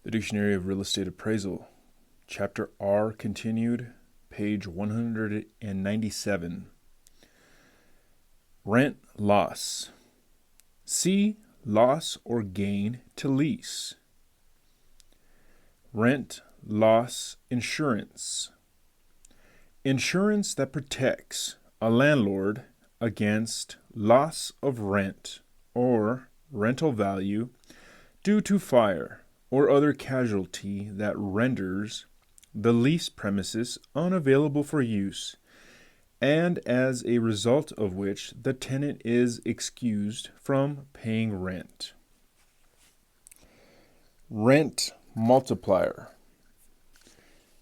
The Dictionary of Real Estate Appraisal, Chapter R continued, page 197. Rent loss. See loss or gain to lease. Rent loss insurance. Insurance that protects a landlord against loss of rent or rental value due to fire or other casualty that renders the leased premises unavailable for use, and as a result of which the tenant is excused from paying rent. Rent multiplier.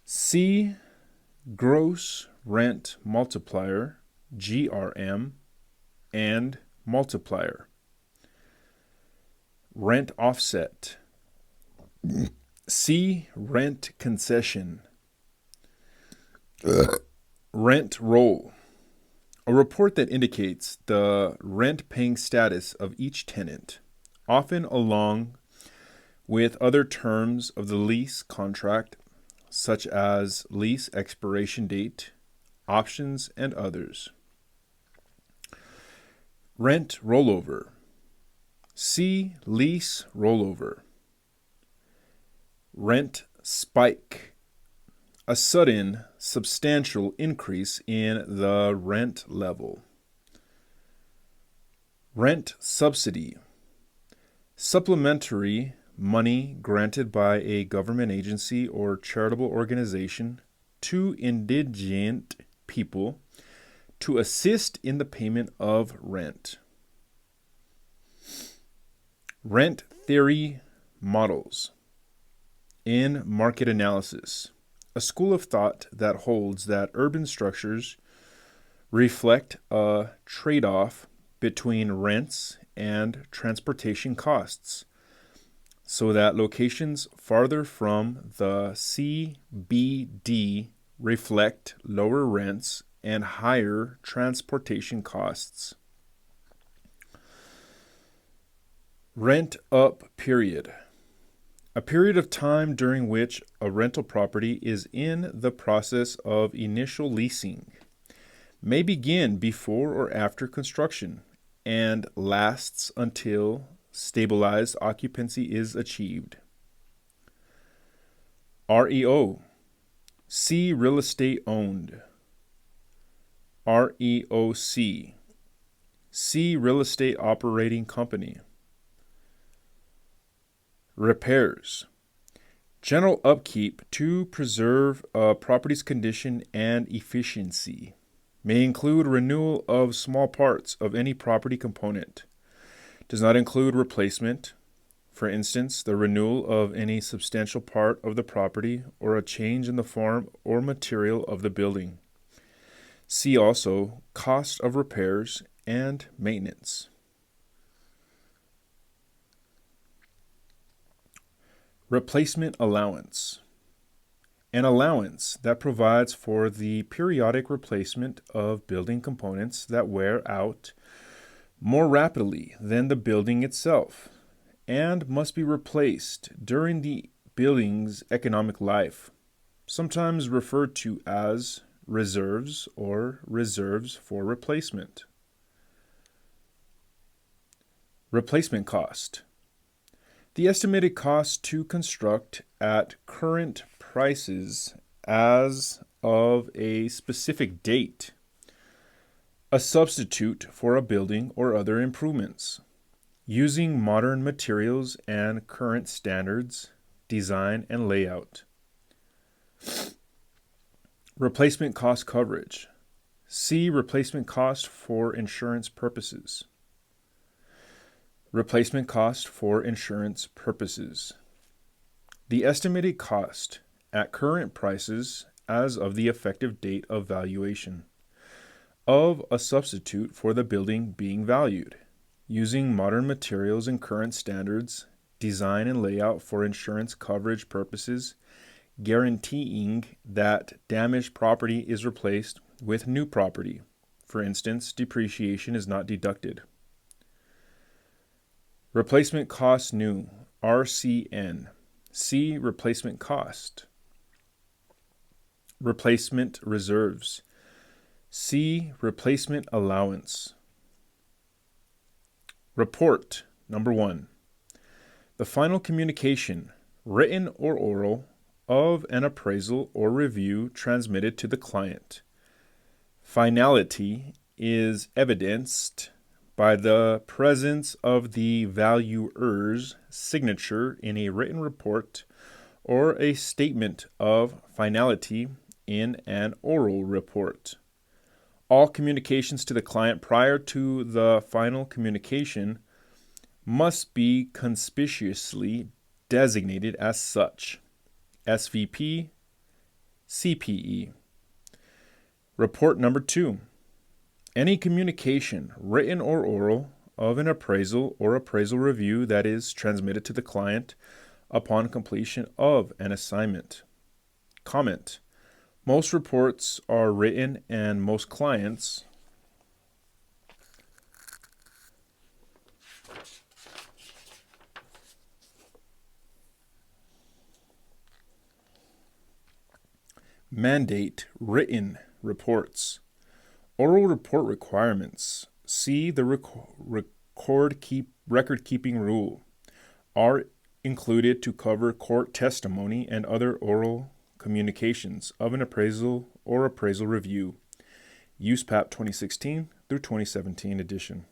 See gross rent multiplier, GRM, and multiplier. Rent offset. See rent concession. Rent roll. A report that indicates the rent-paying status of each tenant, often along with other terms of the lease contract, such as lease expiration date, options, and others. Rent rollover. See lease rollover. Rent spike. A sudden, substantial increase in the rent level. Rent subsidy. Supplementary money granted by a government agency or charitable organization to indigent people to assist in the payment of rent. Rent theory models. In market analysis, a school of thought that holds that urban structures reflect a trade-off between rents and transportation costs, so that locations farther from the CBD reflect lower rents and higher transportation costs. Rent up period. A period of time during which a rental property is in the process of initial leasing, may begin before or after construction, and lasts until stabilized occupancy is achieved. REO. See real estate owned. REOC. See real estate operating company. Repairs. General upkeep to preserve a property's condition and efficiency. May include renewal of small parts of any property component. Does not include replacement, for instance, the renewal of any substantial part of the property or a change in the form or material of the building. See also cost of repairs and maintenance. Replacement allowance. An allowance that provides for the periodic replacement of building components that wear out more rapidly than the building itself and must be replaced during the building's economic life, sometimes referred to as reserves or reserves for replacement. Replacement cost. The estimated cost to construct at current prices as of a specific date. A substitute for a building or other improvements. Using modern materials and current standards, design and layout. Replacement cost coverage. See replacement cost for insurance purposes. Replacement cost for insurance purposes. The estimated cost at current prices as of the effective date of valuation of a substitute for the building being valued, using modern materials and current standards, design and layout for insurance coverage purposes, guaranteeing that damaged property is replaced with new property. For instance, depreciation is not deducted. Replacement cost new, RCN. C. Replacement cost. Replacement reserves. C. Replacement allowance. Report. Number 1. The final communication, written or oral, of an appraisal or review transmitted to the client. Finality is evidenced by the presence of the valuer's signature in a written report or a statement of finality in an oral report. All communications to the client prior to the final communication must be conspicuously designated as such. SVP, CPE. Report number 2. Any communication, written or oral, of an appraisal or appraisal review that is transmitted to the client upon completion of an assignment. Comment. Most reports are written and most clients mandate written reports. Oral report requirements. See the record-keeping rule. Are included to cover court testimony and other oral communications of an appraisal or appraisal review. USPAP 2016 through 2017 edition.